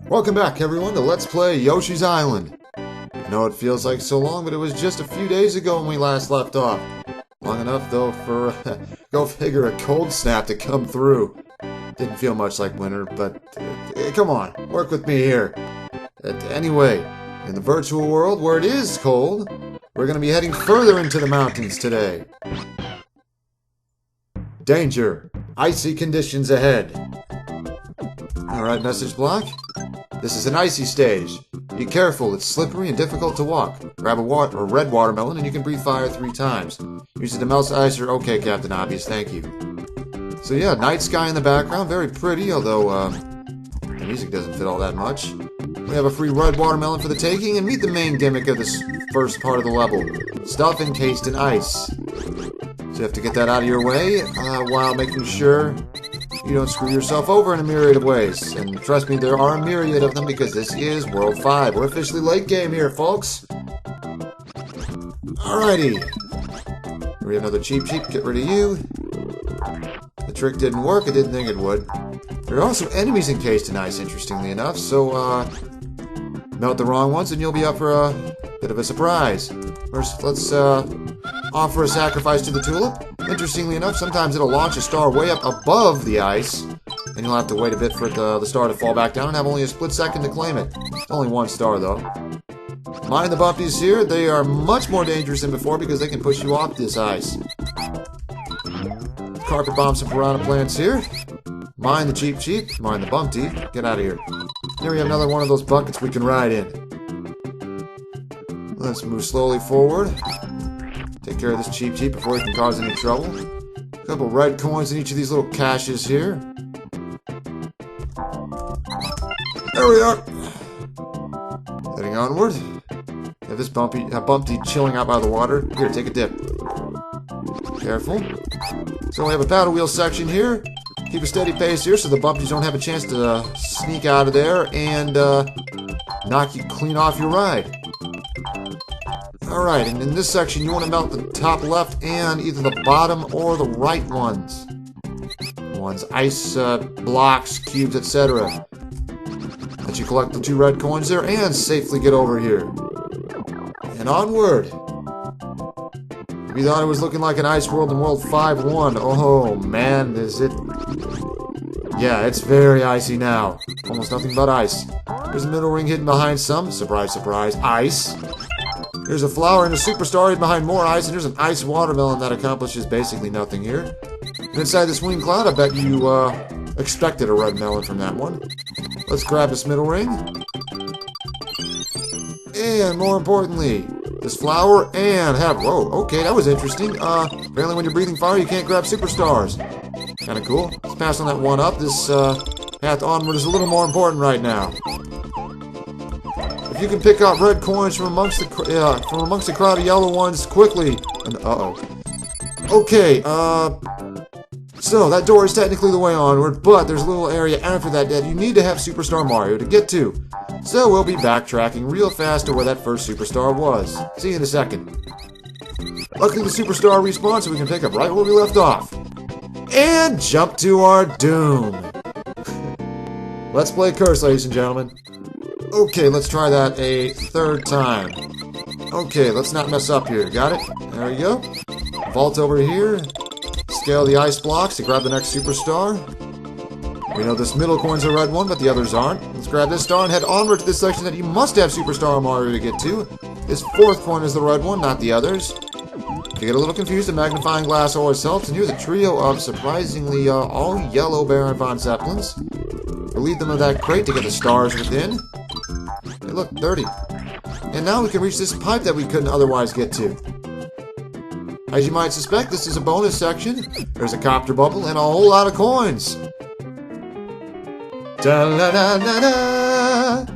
Welcome back, everyone, to Let's Play Yoshi's Island. I know it feels like so long, but it was just a few days ago when we last left off. Long enough, though, for, go figure, a cold snap to come through. Didn't feel much like winter, but come on, work with me here. Anyway, in the virtual world where it is cold, we're going to be heading further into the mountains today. Danger! Icy conditions ahead. Alright, message block. This is an icy stage. Be careful, it's slippery and difficult to walk. Grab a red watermelon and you can breathe fire 3 times. Use it to melt ice or... Okay, Captain Obvious, thank you. So yeah, night sky in the background, very pretty, although the music doesn't fit all that much. We have a free red watermelon for the taking, and meet the main gimmick of this first part of the level. Stuff encased in ice. So you have to get that out of your way, while making sure you don't screw yourself over in a myriad of ways. And trust me, there are a myriad of them because this is World 5. We're officially late game here, folks. Alrighty. We have another cheap. Get rid of you. The trick didn't work. I didn't think it would. There are also enemies encased in ice, interestingly enough. So, melt the wrong ones and you'll be up for a bit of a surprise. First, let's offer a sacrifice to the tulip. Interestingly enough, sometimes it'll launch a star way up above the ice, and you'll have to wait a bit for the star to fall back down and have only a split second to claim it. Only 1 star, though. Mind the bumpies here. They are much more dangerous than before because they can push you off this ice. Carpet bomb some piranha plants here. Mind the cheap. Mind the bumpty. Get out of here. Here we have another one of those buckets we can ride in. Let's move slowly forward. Take care of this cheap before he can cause any trouble. A couple red coins in each of these little caches here. There we are. Heading onward. Have this bumpty chilling out by the water. Here, take a dip. Careful. So we have a paddle wheel section here. Keep a steady pace here so the bumpties don't have a chance to sneak out of there and knock you clean off your ride. Alright, and in this section you want to melt the top left and either the bottom or the right ones. Ice blocks, cubes, etc. Let you collect the 2 red coins there and safely get over here. And onward. If you thought it was looking like an ice world in World 5-1, oh man, is it... Yeah, it's very icy now. Almost nothing but ice. There's a middle ring hidden behind some, surprise, surprise, ice. There's a flower and a superstar hidden behind more ice, and there's an ice watermelon that accomplishes basically nothing here. And inside this winged cloud, I bet you expected a red melon from that one. Let's grab this middle ring. And more importantly, this flower and have... Whoa, okay, that was interesting. Apparently when you're breathing fire, you can't grab superstars. Kinda cool. Let's pass on that one up. This path onward is a little more important right now. If you can pick out red coins from amongst the crowd of yellow ones quickly. And okay, so that door is technically the way onward, but there's a little area after that you need to have Superstar Mario to get to. So we'll be backtracking real fast to where that first superstar was. See you in a second. Luckily the superstar respawns so we can pick up right where we left off. And jump to our doom. Let's play Curse, ladies and gentlemen. Okay, let's try that a 3rd time. Okay, let's not mess up here. Got it? There we go. Vault over here. Scale the ice blocks to grab the next superstar. We know this middle coin's a red one, but the others aren't. Let's grab this star and head onward to this section that you must have Superstar Mario to get to. This 4th coin is the red one, not the others. If you get a little confused, a magnifying glass always helps. And here's a trio of surprisingly all yellow Baron Von Zeppelins. Relieve them of that crate to get the stars within. Hey, look, 30. And now we can reach this pipe that we couldn't otherwise get to. As you might suspect, this is a bonus section. There's a copter bubble and a whole lot of coins. Da-la-da-da-da.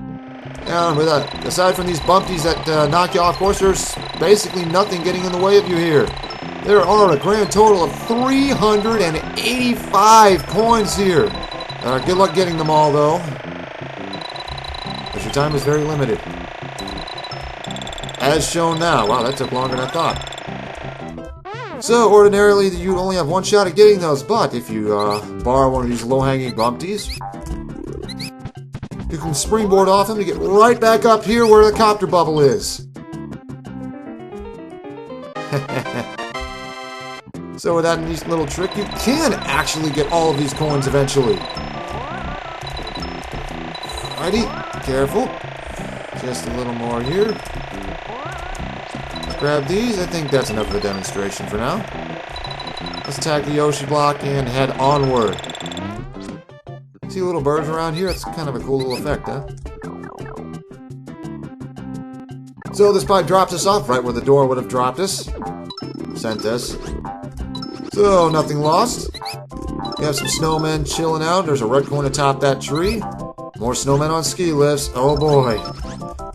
And with that, aside from these bumpties that knock you off course, there's basically nothing getting in the way of you here. There are a grand total of 385 coins here. Good luck getting them all, though. Because your time is very limited. As shown now. Wow, that took longer than I thought. So, ordinarily, you'd only have 1 shot at getting those, but if you borrow one of these low-hanging bumpties, you can can springboard off him to get right back up here where the copter bubble is. So with that neat little trick, you can actually get all of these coins eventually. Alrighty, careful. Just a little more here. Let's grab these. I think that's enough of a demonstration for now. Let's attack the Yoshi block and head onward. See little birds around here? It's kind of a cool little effect, huh? So this pipe drops us off right where the door would have dropped us. Sent us. So, nothing lost. We have some snowmen chilling out. There's a red coin atop that tree. More snowmen on ski lifts. Oh boy.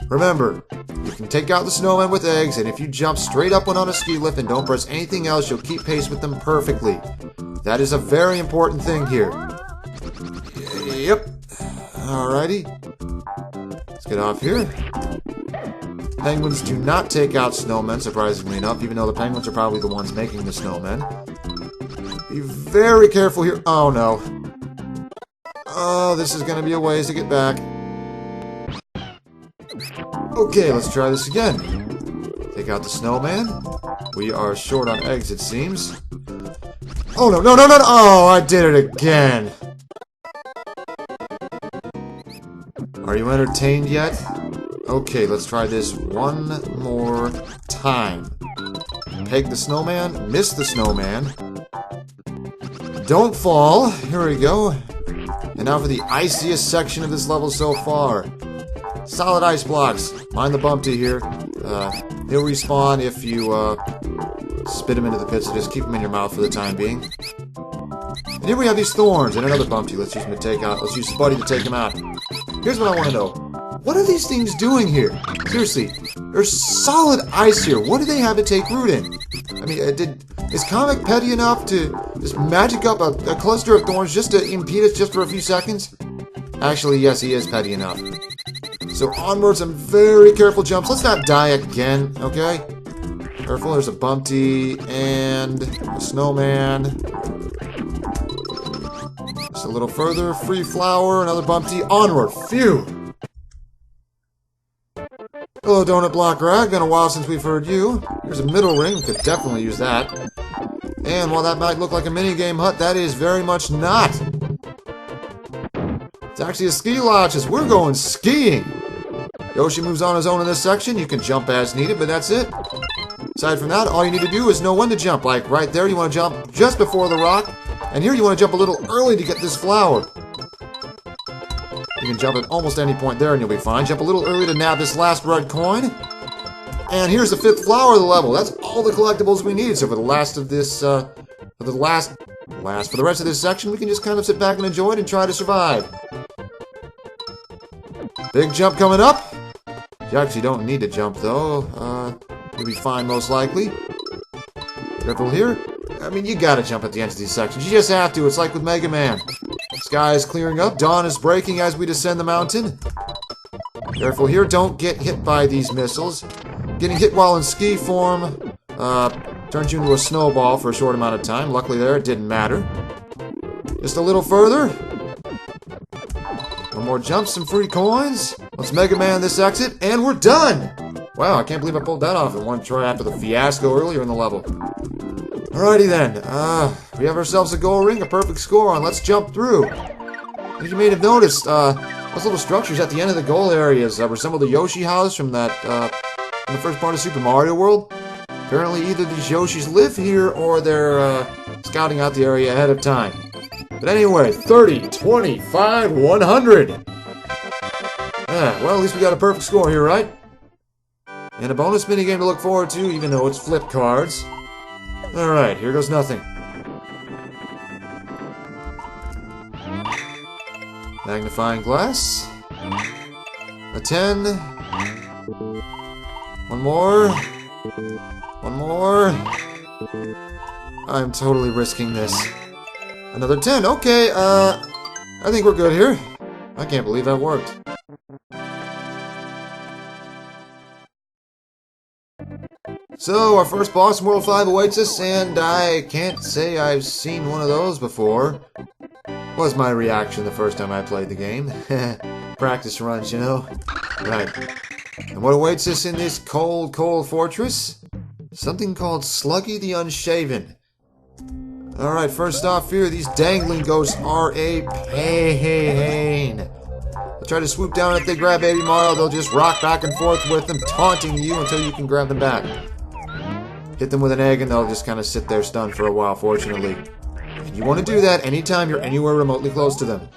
Remember, you can take out the snowmen with eggs, and if you jump straight up one on a ski lift and don't press anything else, you'll keep pace with them perfectly. That is a very important thing here. Yep. Alrighty. Let's get off here. Penguins do not take out snowmen, surprisingly enough, even though the penguins are probably the ones making the snowmen. Be very careful here. Oh, no. Oh, this is going to be a ways to get back. Okay, let's try this again. Take out the snowman. We are short on eggs, it seems. Oh, no, no, no, no, no. Oh, I did it again. Are you entertained yet? Okay, let's try this one more time. Peg the snowman, miss the snowman. Don't fall. Here we go. And now for the iciest section of this level so far. Solid ice blocks. Mind the bumpty here. He'll respawn if you spit him into the pit, so just keep him in your mouth for the time being. And here we have these thorns and another bumpty. Let's use him to take out. Let's use Spuddy to take him out. Here's what I want to know. What are these things doing here? Seriously, there's solid ice here. What do they have to take root in? I mean, is Comic petty enough to just magic up a cluster of thorns just to impede us just for a few seconds? Actually, yes, he is petty enough. So onward, some very careful jumps. Let's not die again, okay? Careful, there's a bumpty and a snowman. Just a little further, free flower, another bumpty. Onward, phew! Hello, Donut Block Rag. Been a while since we've heard you. Here's a middle ring. We could definitely use that. And while that might look like a minigame hut, that is very much not. It's actually a ski lodge as we're going skiing. Yoshi moves on his own in this section. You can jump as needed, but that's it. Aside from that, all you need to do is know when to jump. Like right there, you want to jump just before the rock. And here you want to jump a little early to get this flower. You can jump at almost any point there and you'll be fine. Jump a little early to nab this last red coin. And here's the 5th flower of the level. That's all the collectibles we need. So for the last of this, for the rest of this section, we can just kind of sit back and enjoy it and try to survive. Big jump coming up. You actually don't need to jump though. You'll be fine most likely. Careful here. I mean, you gotta jump at the end of these sections. You just have to. It's like with Mega Man. Sky is clearing up. Dawn is breaking as we descend the mountain. Careful here. Don't get hit by these missiles. Getting hit while in ski form turns you into a snowball for a short amount of time. Luckily there, it didn't matter. Just a little further. One more jump, some free coins. Let's Mega Man this exit, and we're done! Wow, I can't believe I pulled that off in one try after the fiasco earlier in the level. Alrighty then, we have ourselves a goal ring, a perfect score on. Let's jump through. As you may have noticed, those little structures at the end of the goal areas resemble the Yoshi house from that, from the first part of Super Mario World. Apparently either these Yoshis live here or they're, scouting out the area ahead of time. But anyway, 30, 25, 100! Well, at least we got a perfect score here, right? And a bonus minigame to look forward to, even though it's flip cards. Alright, here goes nothing. Magnifying glass. A 10. One more. One more. I'm totally risking this. Another 10. Okay, I think we're good here. I can't believe that worked. So, our first boss in World 5 awaits us, and I can't say I've seen one of those before. Was my reaction the first time I played the game. practice runs, you know? Right. And what awaits us in this cold, cold fortress? Something called Sluggy the Unshaven. Alright, first off here, these dangling ghosts are a pain. They'll try to swoop down. If they grab Baby Mario, they'll just rock back and forth with them, taunting you until you can grab them back. Hit them with an egg and they'll just kind of sit there stunned for a while, fortunately. And you want to do that anytime you're anywhere remotely close to them.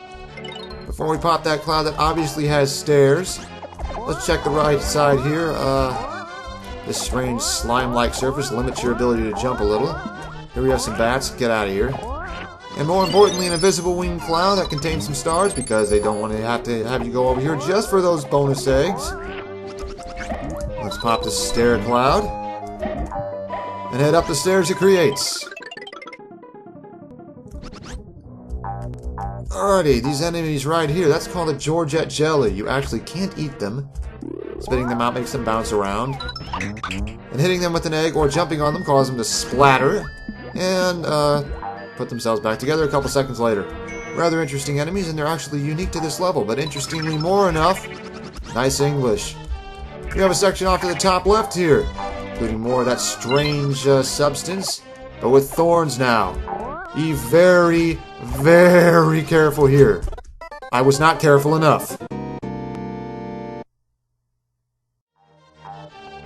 Before we pop that cloud that obviously has stairs, let's check the right side here. This strange slime-like surface limits your ability to jump a little. Here we have some bats. Get out of here. And more importantly, an invisible winged cloud that contains some stars because they don't want to have you go over here just for those bonus eggs. Let's pop this stair cloud and head up the stairs it creates. Alrighty, these enemies right here, that's called a Georgette jelly. You actually can't eat them. Spitting them out makes them bounce around. And hitting them with an egg or jumping on them causes them to splatter and put themselves back together a couple seconds later. Rather interesting enemies, and they're actually unique to this level, but interestingly more enough. Nice English. We have a section off to the top left here, including more of that strange substance, but with thorns now. Be very, very careful here. I was not careful enough.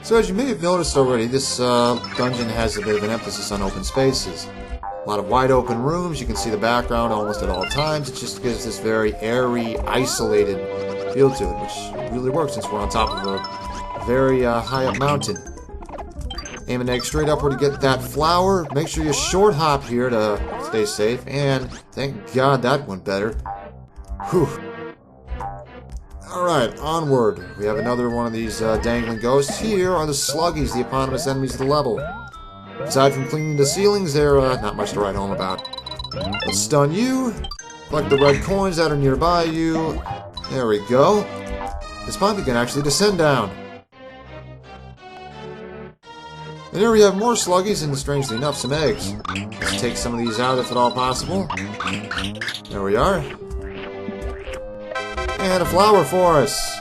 So as you may have noticed already, this dungeon has a bit of an emphasis on open spaces. A lot of wide open rooms, you can see the background almost at all times. It just gives this very airy, isolated feel to it, which really works since we're on top of a very high up mountain. Aim an egg straight upward to get that flower. Make sure you short hop here to stay safe, and thank God that went better. Whew. Alright, onward. We have another one of these dangling ghosts. Here are the Sluggies, the eponymous enemies of the level. Aside from cleaning the ceilings, they're not much to write home about. Let's stun you. Collect the red coins that are nearby you. There we go. This pipe you can actually descend down. And here we have more Sluggies and, strangely enough, some eggs. Let's take some of these out if at all possible. There we are. And a flower for us.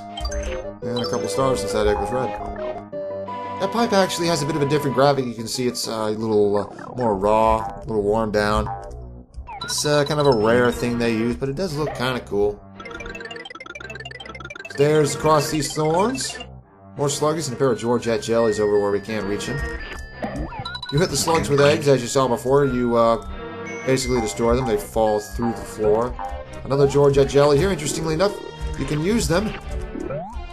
And a couple stars since that egg was red. That pipe actually has a bit of a different graphic. You can see it's a little more raw, a little worn down. It's kind of a rare thing they use, but it does look kind of cool. Stairs across these thorns. More Sluggies and a pair of Georgette jellies over where we can't reach them. You hit the slugs with eggs, as you saw before. You basically destroy them. They fall through the floor. Another Georgette jelly here. Interestingly enough, you can use them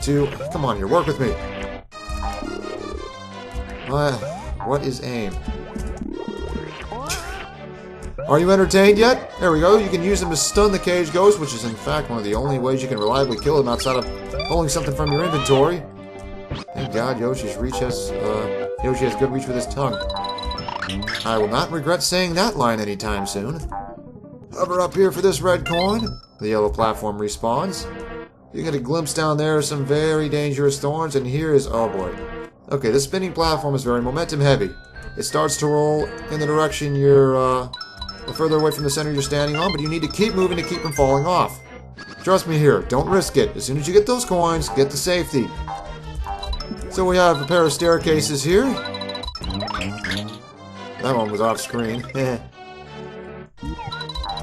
to... Come on here, work with me. What is aim? Are you entertained yet? There we go. You can use them to stun the cage ghost, which is in fact one of the only ways you can reliably kill them outside of pulling something from your inventory. Thank God Yoshi has good reach with his tongue. I will not regret saying that line anytime soon. Hover up here for this red coin. The yellow platform respawns. You get a glimpse down there of some very dangerous thorns, and here is... oh boy. Okay, this spinning platform is very momentum heavy. It starts to roll in the direction you're further away from the center you're standing on, but you need to keep moving to keep from falling off. Trust me here, don't risk it. As soon as you get those coins, get to safety. So we have a pair of staircases here. That one was off screen.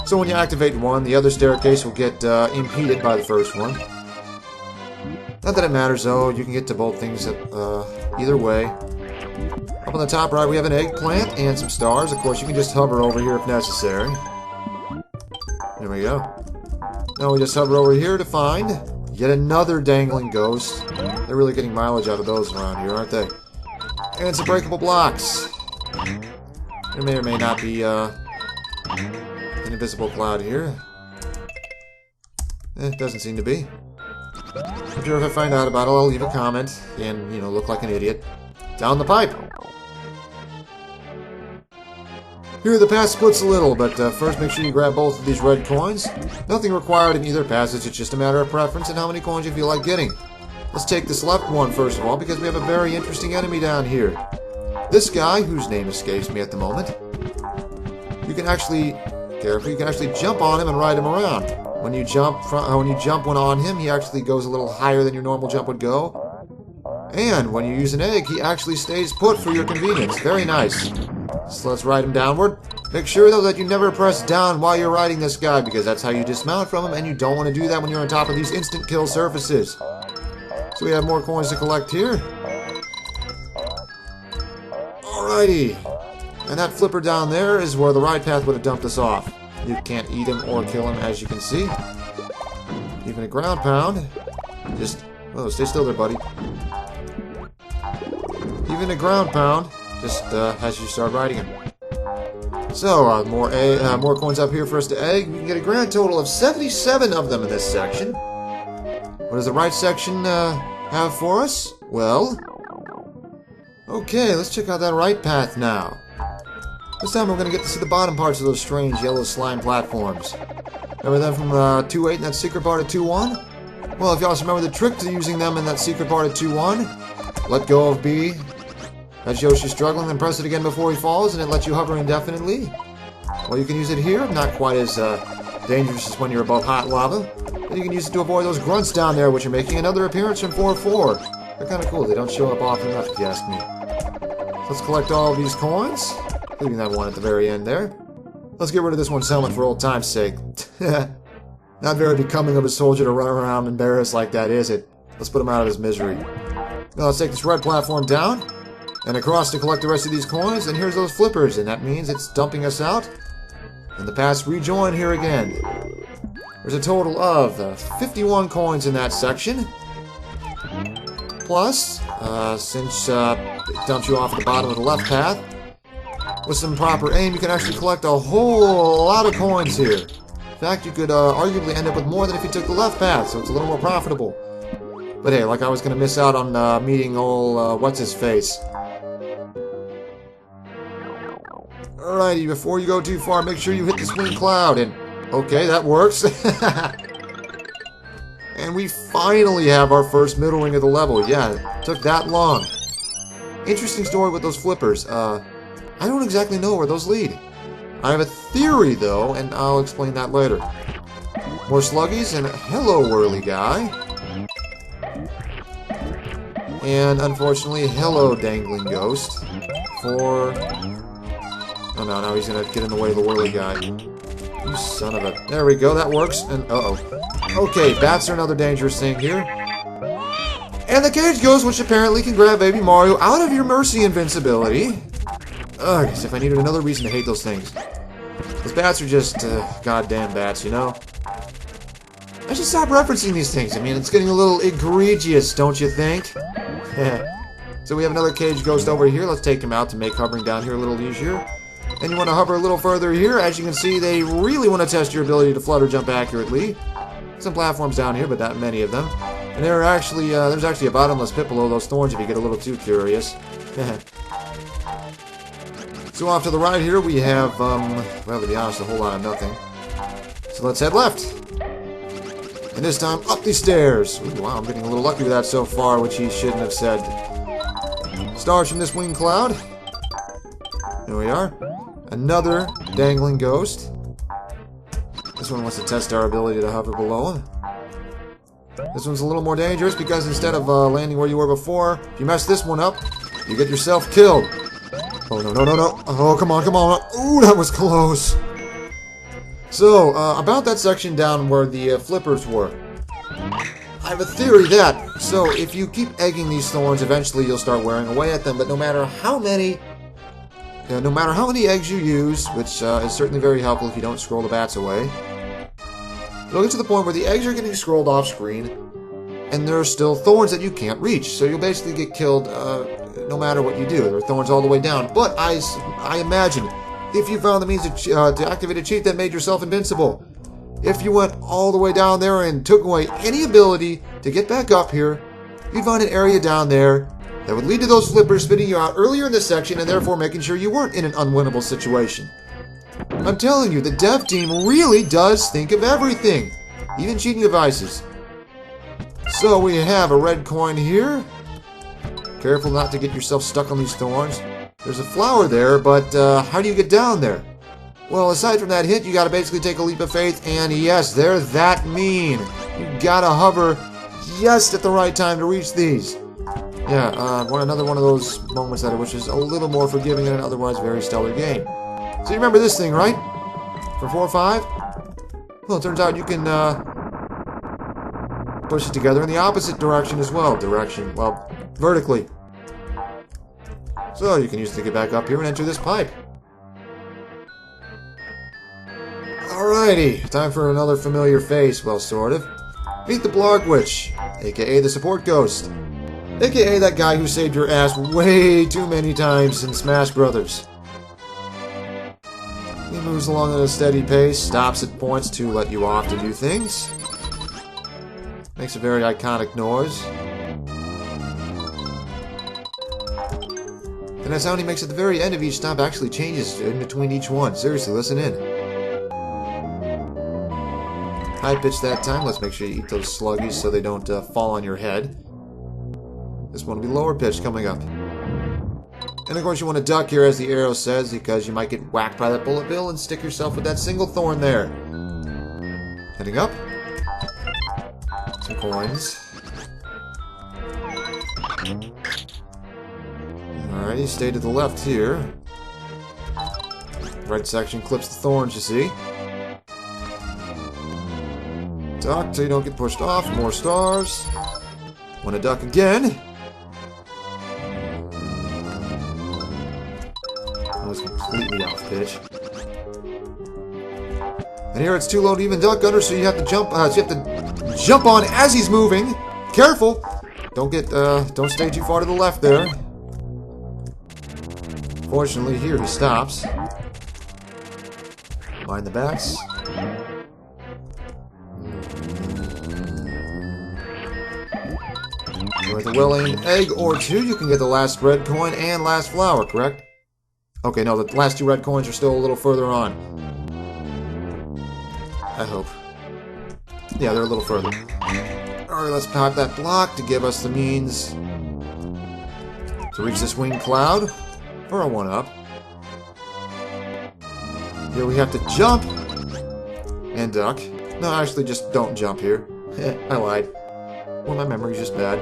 So when you activate one, the other staircase will get impeded by the first one. Not that it matters though, you can get to both things either way. Up on the top right we have an eggplant and some stars. Of course you can just hover over here if necessary. There we go. Now we just hover over here to find yet another dangling ghost. They're really getting mileage out of those around here, aren't they? And some breakable blocks. There may or may not be an invisible cloud here. It doesn't seem to be. I'm sure if I find out about it, I'll leave a comment and, you know, look like an idiot. Down the pipe! Here the path splits a little, but first make sure you grab both of these red coins. Nothing required in either passage, it's just a matter of preference and how many coins you feel like getting. Let's take this left one first of all, because we have a very interesting enemy down here. This guy, whose name escapes me at the moment, you can actually, carefully, you can actually jump on him and ride him around. When you jump one on him, he actually goes a little higher than your normal jump would go. And when you use an egg, he actually stays put for your convenience. Very nice. So let's ride him downward. Make sure, though, that you never press down while you're riding this guy, because that's how you dismount from him, and you don't want to do that when you're on top of these instant kill surfaces. So we have more coins to collect here. Alrighty. And that flipper down there is where the ride path would have dumped us off. You can't eat him or kill him, as you can see. Even a ground pound. Just... oh, stay still there, buddy. Even a ground pound, just as you start riding him. So, more coins up here for us to egg. We can get a grand total of 77 of them in this section. What does the right section have for us? Well, okay, let's check out that right path now. This time we're going to get to see the bottom parts of those strange yellow slime platforms. Remember them from 2.8 and that secret part of 2.1? Well, if y'all remember the trick to using them in that secret part of 2.1, let go of B. As Yoshi's struggling, then press it again before he falls, and it lets you hover indefinitely. Well, you can use it here, not quite as dangerous as when you're above hot lava. But you can use it to avoid those grunts down there, which are making another appearance from 4.4. They're kind of cool. They don't show up often enough, if you ask me. Let's collect all of these coins, leaving that one at the very end there. Let's get rid of this one's helmet for old time's sake. Not very becoming of a soldier to run around embarrassed like that, is it? Let's put him out of his misery. Now let's take this red platform down and across to collect the rest of these coins, and here's those flippers, and that means it's dumping us out. And the paths rejoin here again. There's a total of 51 coins in that section. Plus, since it dumps you off at the bottom of the left path, with some proper aim, you can actually collect a whole lot of coins here. In fact, you could arguably end up with more than if you took the left path, so it's a little more profitable. But hey, like I was going to miss out on meeting old, what's-his-face. Alrighty, before you go too far, make sure you hit the swing cloud, and okay, that works. And we finally have our first middle ring of the level. Yeah, it took that long. Interesting story with those flippers. I don't exactly know where those lead. I have a theory, though, and I'll explain that later. More sluggies, and hello, whirly guy. And, unfortunately, hello, dangling ghost. For... oh, no, now he's gonna get in the way of the whirly guy. You son of a... there we go, that works, and... uh-oh. Okay, bats are another dangerous thing here. And the cage ghost, which apparently can grab Baby Mario out of your mercy invincibility. Ugh, as if I needed another reason to hate those things. Those bats are just, goddamn bats, you know? I should stop referencing these things. I mean, it's getting a little egregious, don't you think? So we have another cage ghost over here. Let's take him out to make hovering down here a little easier. And you want to hover a little further here. As you can see, they really want to test your ability to flutter jump accurately. Some platforms down here, but not many of them. And there's actually a bottomless pit below those thorns if you get a little too curious. So off to the right here, we have, well, to be honest, a whole lot of nothing. So let's head left. And this time, up these stairs. Ooh, wow, I'm getting a little lucky with that so far, which he shouldn't have said. Stars from this wing cloud. There we are. Another dangling ghost. This one wants to test our ability to hover below him. This one's a little more dangerous because instead of landing where you were before, if you mess this one up, you get yourself killed. Oh, no, no, no, no. Oh, come on, come on. Ooh, that was close. So, about that section down where the flippers were. I have a theory that, so if you keep egging these thorns, eventually you'll start wearing away at them, but no matter how many eggs you use, which is certainly very helpful if you don't scroll the bats away, you'll get to the point where the eggs are getting scrolled off screen, and there are still thorns that you can't reach, so you'll basically get killed no matter what you do. There are thorns all the way down, but I imagine if you found the means to activate a cheat that made yourself invincible, if you went all the way down there and took away any ability to get back up here, you'd find an area down there that would lead to those flippers spitting you out earlier in this section and therefore making sure you weren't in an unwinnable situation. I'm telling you, the dev team really does think of everything, even cheating devices. So we have a red coin here. Careful not to get yourself stuck on these thorns. There's a flower there, but how do you get down there? Well, aside from that hint, you gotta basically take a leap of faith, and yes, they're that mean. You gotta hover just at the right time to reach these. Yeah, another one of those moments that I wish was a little more forgiving in an otherwise very stellar game. So you remember this thing, right? For 4 or 5? Well, it turns out you can push it together in the opposite direction as well. Well, vertically. So you can use it to get back up here and enter this pipe. Alrighty, time for another familiar face, well, sort of. Meet the Blarg Witch, aka the Support Ghost. AKA that guy who saved your ass way too many times in Smash Brothers. He moves along at a steady pace, stops at points to let you off to do things. Makes a very iconic noise. And that sound he makes at the very end of each stop actually changes in between each one. Seriously, listen in. High pitch that time. Let's make sure you eat those sluggies so they don't fall on your head. This one will be lower pitched coming up. And of course you want to duck here, as the arrow says, because you might get whacked by that bullet bill and stick yourself with that single thorn there. Heading up. Some coins. Alrighty, stay to the left here. Right section clips the thorns, you see. Duck till you don't get pushed off. More stars. Want to duck again. That was completely off pitch. And here it's too low to even duck under, so you have to jump. Jump on as he's moving. Careful! Don't stay too far to the left there. Fortunately, here he stops. Mind the backs. With a well-aimed egg or two, you can get the last red coin and last flower, correct? Okay, no, the last 2 red coins are still a little further on. I hope. Yeah, they're a little further. Alright, let's pop that block to give us the means to reach this winged cloud for a 1-up. Here we have to jump and duck. No, actually, just don't jump here. I lied. Well, my memory's just bad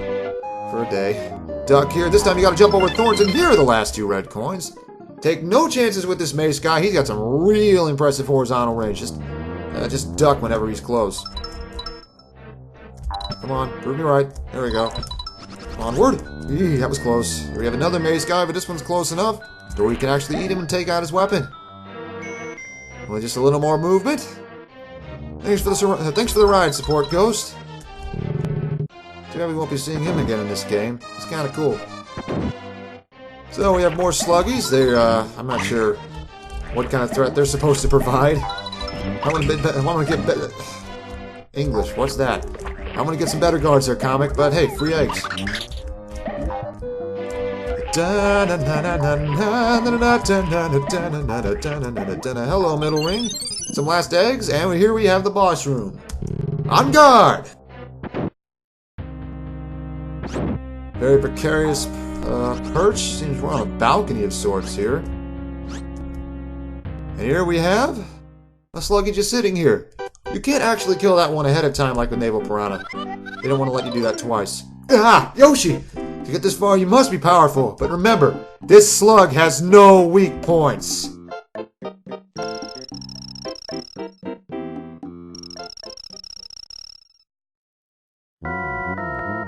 for a day. Duck here. This time you gotta jump over thorns, and here are the last 2 red coins. Take no chances with this mace guy. He's got some real impressive horizontal range. Just duck whenever he's close. Come on, prove me right. There we go. Onward. Eee, that was close. Here we have another mace guy, but this one's close enough to where you can actually eat him and take out his weapon. Well, just a little more movement. Thanks for the ride, Support Ghost. Too bad we won't be seeing him again in this game. It's kind of cool. So we have more sluggies. They're, I'm not sure what kind of threat they're supposed to provide. I want to get better. English, what's that? I want to get some better guards there, comic, but hey, free eggs. Hello, middle ring. Some last eggs, and here we have the boss room. On guard! Very precarious perch. Seems we're on a balcony of sorts here. And here we have a sluggy just sitting here. You can't actually kill that one ahead of time like with Naval Piranha. They don't want to let you do that twice. Ah! Yoshi! To get this far, you must be powerful. But remember, this slug has no weak points.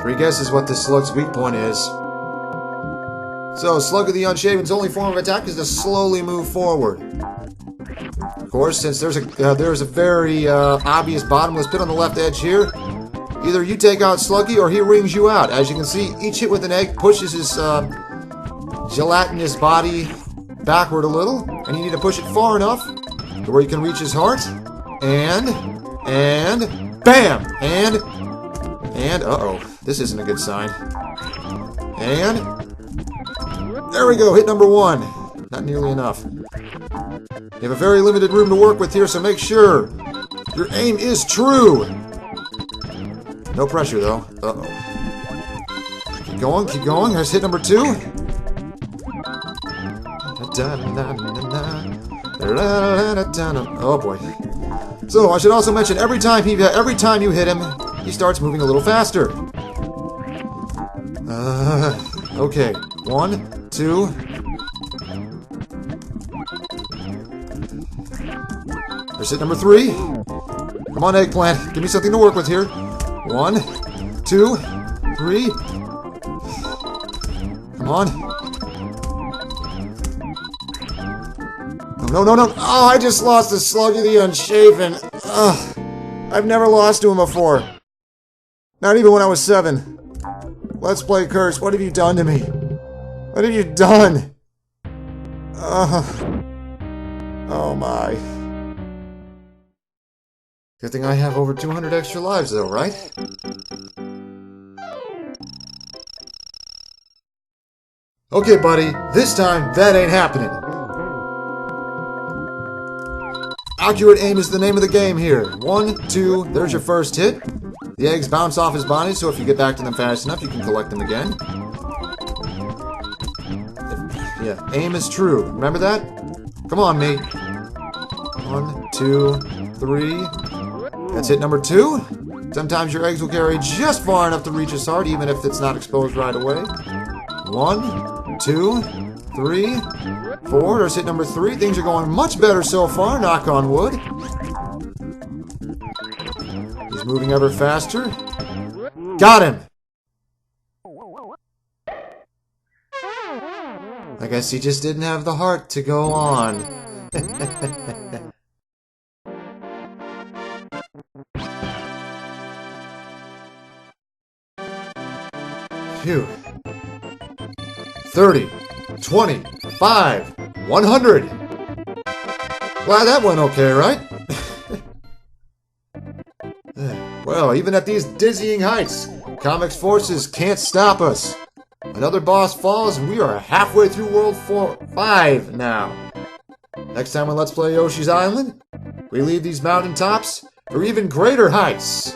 3 guesses what this slug's weak point is. So, Sluggy the Unshaven's only form of attack is to slowly move forward. Of course, since there's a very obvious bottomless pit on the left edge here, either you take out Sluggy or he rings you out. As you can see, each hit with an egg pushes his gelatinous body backward a little, and you need to push it far enough to where you can reach his heart. And bam! And uh-oh, this isn't a good sign. And there we go, hit number 1. Not nearly enough. You have a very limited room to work with here, so make sure your aim is true. No pressure, though. Uh-oh. Keep going, keep going. There's hit number 2. There Oh boy. So I should also mention every time you hit him, he starts moving a little faster. Okay. 1, 2. There's hit number 3. Come on, eggplant. Give me something to work with here. 1, 2, 3. Come on. No, no, no, no. Oh, I just lost to Sluggy the Unshaven. Ugh. I've never lost to him before. Not even when I was 7. Let's play Curse. What have you done to me? What have you done? Oh my. Good thing I have over 200 extra lives though, right? Okay, buddy. This time, that ain't happening. Accurate aim is the name of the game here. 1, 2, there's your first hit. The eggs bounce off his body, so if you get back to them fast enough, you can collect them again. Yeah, aim is true. Remember that? Come on, me. 1, 2, 3. That's hit number 2. Sometimes your eggs will carry just far enough to reach his heart, even if it's not exposed right away. 1, 2, 3, 4. There's hit number 3. Things are going much better so far, knock on wood. He's moving ever faster. Got him! I guess he just didn't have the heart to go on. Phew. 30, 20, 5, 100. Glad that went okay, right? Well, even at these dizzying heights, Comics forces can't stop us. Another boss falls, and we are halfway through World 5 now. Next time on Let's Play Yoshi's Island, we leave these mountaintops for even greater heights.